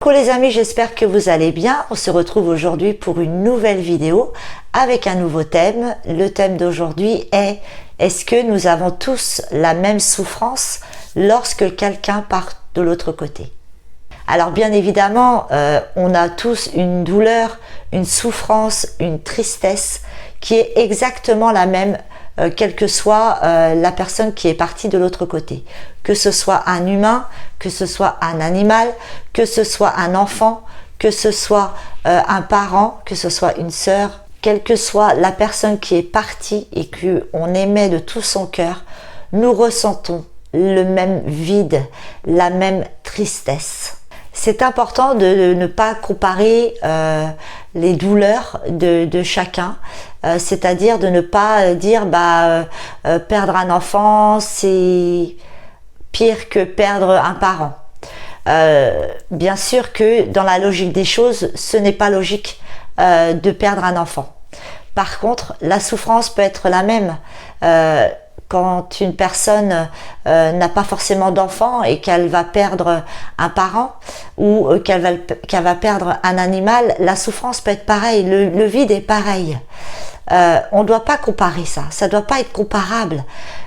Coucou les amis, j'espère que vous allez bien. On se retrouve aujourd'hui pour une nouvelle vidéo avec un nouveau thème. Le thème d'aujourd'hui est: est-ce que nous avons tous la même souffrance lorsque quelqu'un part de l'autre côté? Alors bien évidemment, on a tous une douleur, une souffrance, une tristesse qui est exactement la même quelle que soit la personne qui est partie de l'autre côté. Que ce soit un humain, que ce soit un animal, que ce soit un enfant, que ce soit un parent, que ce soit une sœur, quelle que soit la personne qui est partie et qu'on aimait de tout son cœur, nous ressentons le même vide, la même tristesse. C'est important de ne pas comparer les douleurs de chacun, c'est-à-dire de ne pas dire perdre un enfant c'est pire que perdre un parent. Bien sûr que dans la logique des choses, ce n'est pas logique de perdre un enfant. Par contre, la souffrance peut être la même. Quand une personne n'a pas forcément d'enfant et qu'elle va perdre un parent ou qu'elle va perdre un animal, la souffrance peut être pareille, le vide est pareil. On ne doit pas comparer ça ne doit pas être comparable.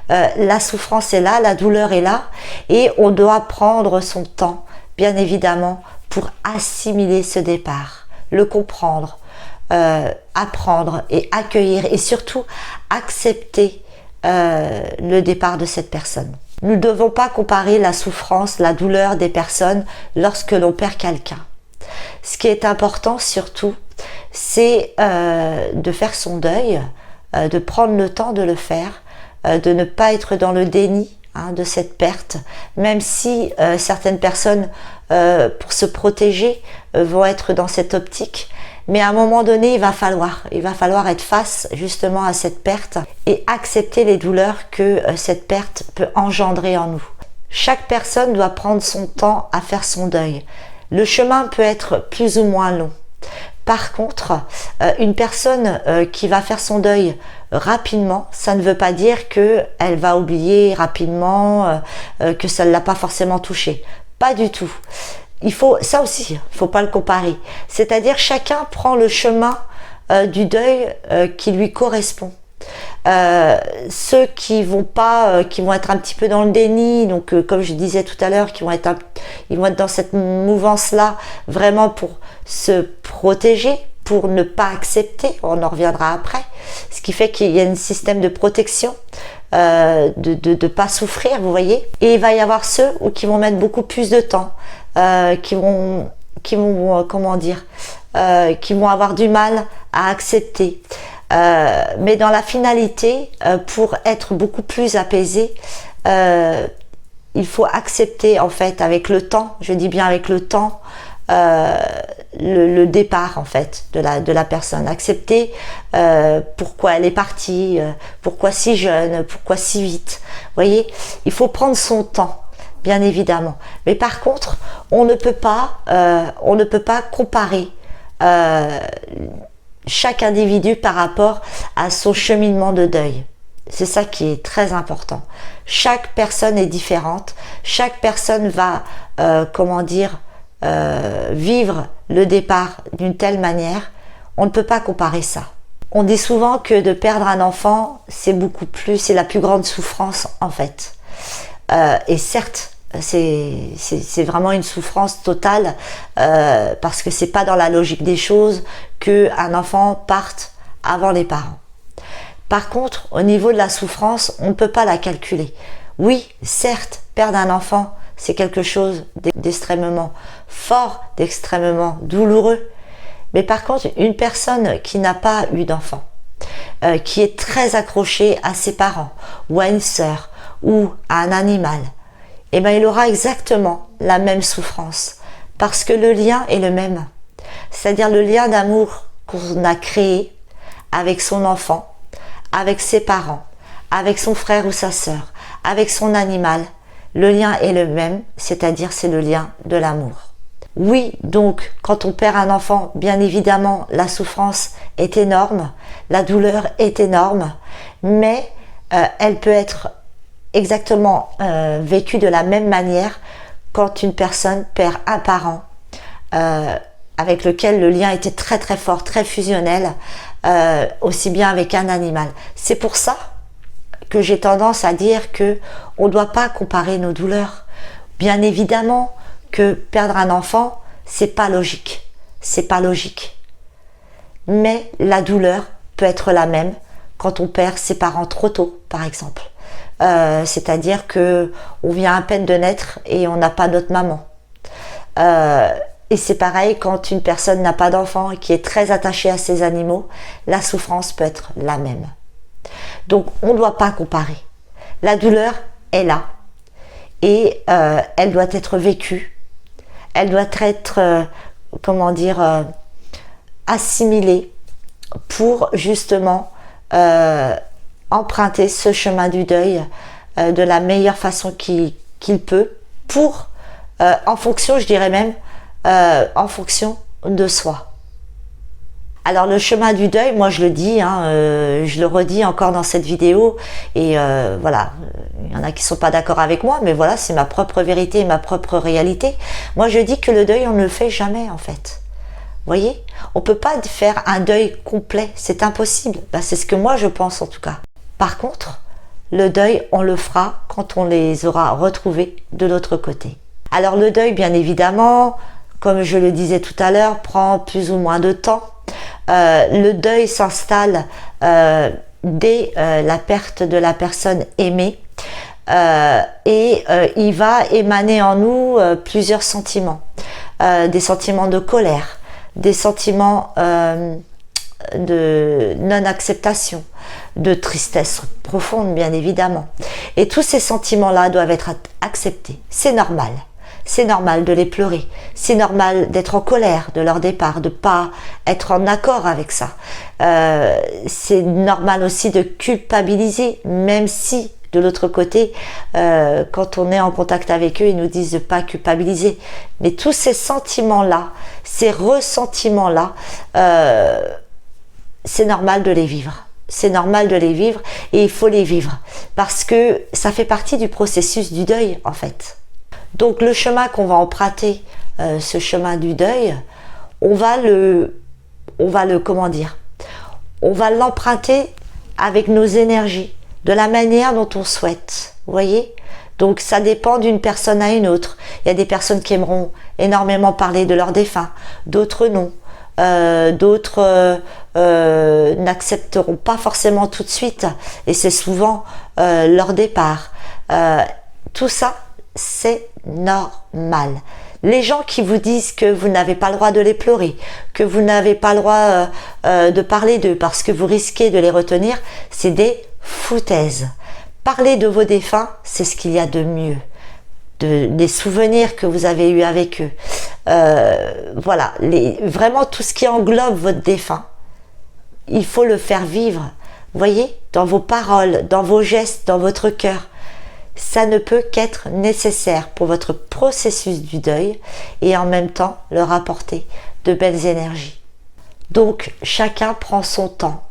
La souffrance est là, la douleur est là et on doit prendre son temps, bien évidemment, pour assimiler ce départ, le comprendre, apprendre et accueillir et surtout accepter le départ de cette personne. Nous ne devons pas comparer la souffrance, la douleur des personnes lorsque l'on perd quelqu'un. Ce qui est important surtout, c'est de faire son deuil, de prendre le temps de le faire, de ne pas être dans le déni de cette perte, même si certaines personnes, pour se protéger, vont être dans cette optique. Mais à un moment donné, il va falloir être face justement à cette perte et accepter les douleurs que cette perte peut engendrer en nous. Chaque personne doit prendre son temps à faire son deuil. Le chemin peut être plus ou moins long. Par contre, une personne qui va faire son deuil rapidement, ça ne veut pas dire qu'elle va oublier rapidement, que ça ne l'a pas forcément touchée. Pas du tout. Ça aussi, il ne faut pas le comparer. C'est-à-dire chacun prend le chemin du deuil qui lui correspond. Ceux qui vont être un petit peu dans le déni, donc comme je disais tout à l'heure, ils vont être dans cette mouvance-là, vraiment pour se protéger, pour ne pas accepter, on en reviendra après, ce qui fait qu'il y a un système de protection, de ne pas souffrir, vous voyez. Et il va y avoir ceux qui vont mettre beaucoup plus de temps, qui vont avoir du mal à accepter. Mais dans la finalité, pour être beaucoup plus apaisé, il faut accepter en fait avec le temps, je dis bien avec le temps, le départ en fait de la personne. Accepter pourquoi elle est partie, pourquoi si jeune, pourquoi si vite. Vous voyez, il faut prendre son temps, bien évidemment. Mais par contre, on ne peut pas comparer chaque individu par rapport à son cheminement de deuil. C'est ça qui est très important. Chaque personne est différente. Chaque personne va, vivre le départ d'une telle manière. On ne peut pas comparer ça. On dit souvent que de perdre un enfant, c'est la plus grande souffrance en fait. Et certes, c'est vraiment une souffrance totale parce que c'est pas dans la logique des choses qu'un enfant parte avant les parents. Par contre, au niveau de la souffrance, on ne peut pas la calculer. Oui, certes, perdre un enfant, c'est quelque chose d'extrêmement fort, d'extrêmement douloureux. Mais par contre, une personne qui n'a pas eu d'enfant, qui est très accrochée à ses parents, ou à une sœur, ou à un animal, il aura exactement la même souffrance, parce que le lien est le même. C'est-à-dire le lien d'amour qu'on a créé avec son enfant, avec ses parents, avec son frère ou sa sœur, avec son animal, le lien est le même, c'est-à-dire c'est le lien de l'amour. Oui, donc quand on perd un enfant, bien évidemment, la souffrance est énorme, la douleur est énorme, mais elle peut être exactement vécu de la même manière quand une personne perd un parent avec lequel le lien était très très fort, très fusionnel, aussi bien avec un animal. C'est pour ça que j'ai tendance à dire que on ne doit pas comparer nos douleurs. Bien évidemment que perdre un enfant, c'est pas logique. C'est pas logique. Mais la douleur peut être la même quand on perd ses parents trop tôt, par exemple. C'est-à-dire que on vient à peine de naître et on n'a pas notre maman. Et c'est pareil quand une personne n'a pas d'enfant et qui est très attachée à ses animaux, la souffrance peut être la même. Donc on ne doit pas comparer. La douleur est là et elle doit être vécue. Elle doit être, assimilée pour justement emprunter ce chemin du deuil de la meilleure façon qu'il peut pour, en fonction, je dirais même, en fonction de soi. Alors le chemin du deuil, moi je le dis, je le redis encore dans cette vidéo et voilà, il y en a qui sont pas d'accord avec moi, mais voilà, c'est ma propre vérité et ma propre réalité. Moi je dis que le deuil, on ne le fait jamais en fait. Vous voyez, on peut pas faire un deuil complet, c'est impossible. C'est ce que moi je pense en tout cas. Par contre, le deuil, on le fera quand on les aura retrouvés de l'autre côté. Alors le deuil, bien évidemment, comme je le disais tout à l'heure, prend plus ou moins de temps. Le deuil s'installe dès la perte de la personne aimée et il va émaner en nous plusieurs sentiments. Des sentiments de colère, des sentiments de non-acceptation, de tristesse profonde bien évidemment. Et tous ces sentiments-là doivent être acceptés. C'est normal. C'est normal de les pleurer. C'est normal d'être en colère de leur départ, de pas être en accord avec ça. C'est normal aussi de culpabiliser, même si de l'autre côté, quand on est en contact avec eux, ils nous disent de pas culpabiliser. Mais tous ces sentiments-là, ces ressentiments-là, c'est normal de les vivre. C'est normal de les vivre et il faut les vivre parce que ça fait partie du processus du deuil en fait. Donc le chemin qu'on va emprunter, ce chemin du deuil, on va l'emprunter avec nos énergies, de la manière dont on souhaite. Vous voyez ? Donc ça dépend d'une personne à une autre. Il y a des personnes qui aimeront énormément parler de leur défunt, d'autres non. D'autres n'accepteront pas forcément tout de suite et c'est souvent leur départ. Tout ça, c'est normal. Les gens qui vous disent que vous n'avez pas le droit de les pleurer, que vous n'avez pas le droit de parler d'eux parce que vous risquez de les retenir, c'est des foutaises. Parler de vos défunts, c'est ce qu'il y a de mieux. Des souvenirs que vous avez eus avec eux. Voilà, vraiment tout ce qui englobe votre défunt, il faut le faire vivre. Vous voyez, dans vos paroles, dans vos gestes, dans votre cœur. Ça ne peut qu'être nécessaire pour votre processus du deuil et en même temps leur apporter de belles énergies. Donc chacun prend son temps,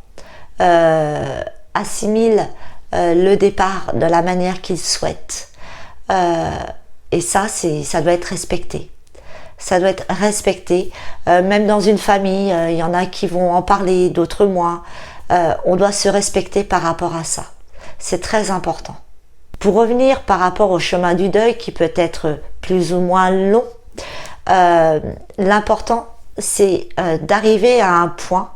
assimile le départ de la manière qu'il souhaite. Et ça doit être respecté. Ça doit être respecté. Même dans une famille, il y en a qui vont en parler, d'autres moins. On doit se respecter par rapport à ça. C'est très important. Pour revenir par rapport au chemin du deuil qui peut être plus ou moins long, l'important c'est d'arriver à un point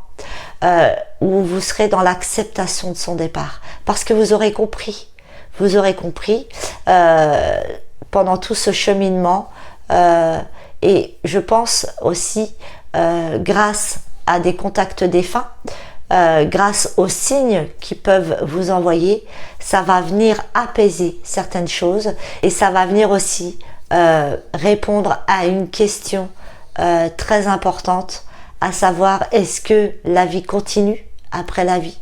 où vous serez dans l'acceptation de son départ. Parce que vous aurez compris pendant tout ce cheminement et je pense aussi grâce à des contacts défunts, grâce aux signes qu'ils peuvent vous envoyer, ça va venir apaiser certaines choses et ça va venir aussi répondre à une question très importante, à savoir est-ce que la vie continue après la vie?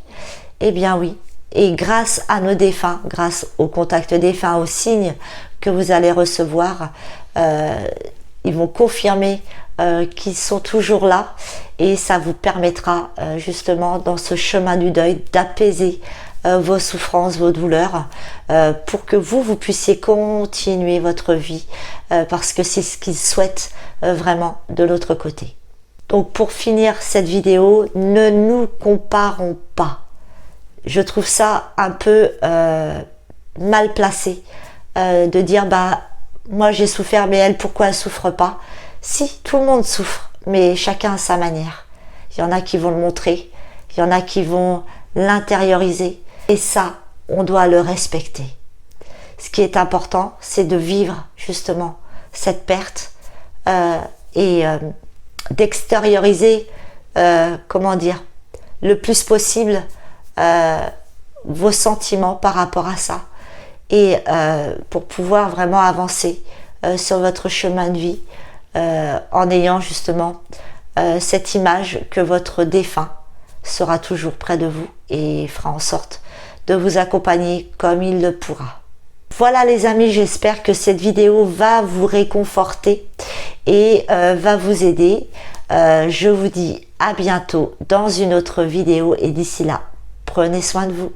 Eh bien oui, et grâce à nos défunts, grâce au contact défunt, aux signes que vous allez recevoir, ils vont confirmer qu'ils sont toujours là et ça vous permettra justement dans ce chemin du deuil d'apaiser vos souffrances, vos douleurs pour que vous puissiez continuer votre vie, parce que c'est ce qu'ils souhaitent vraiment de l'autre côté. Donc pour finir cette vidéo, ne nous comparons pas. Je trouve ça un peu mal placé de dire bah moi j'ai souffert mais elle pourquoi elle souffre pas. Si, tout le monde souffre, mais chacun à sa manière. Il y en a qui vont le montrer, il y en a qui vont l'intérioriser et ça on doit le respecter. Ce qui est important, c'est de vivre justement cette perte et d'extérioriser, comment dire, le plus possible vos sentiments par rapport à ça et pour pouvoir vraiment avancer sur votre chemin de vie en ayant justement cette image que votre défunt sera toujours près de vous et fera en sorte de vous accompagner comme il le pourra. Voilà les amis, j'espère que cette vidéo va vous réconforter et va vous aider. Je vous dis à bientôt dans une autre vidéo et d'ici là, prenez soin de vous.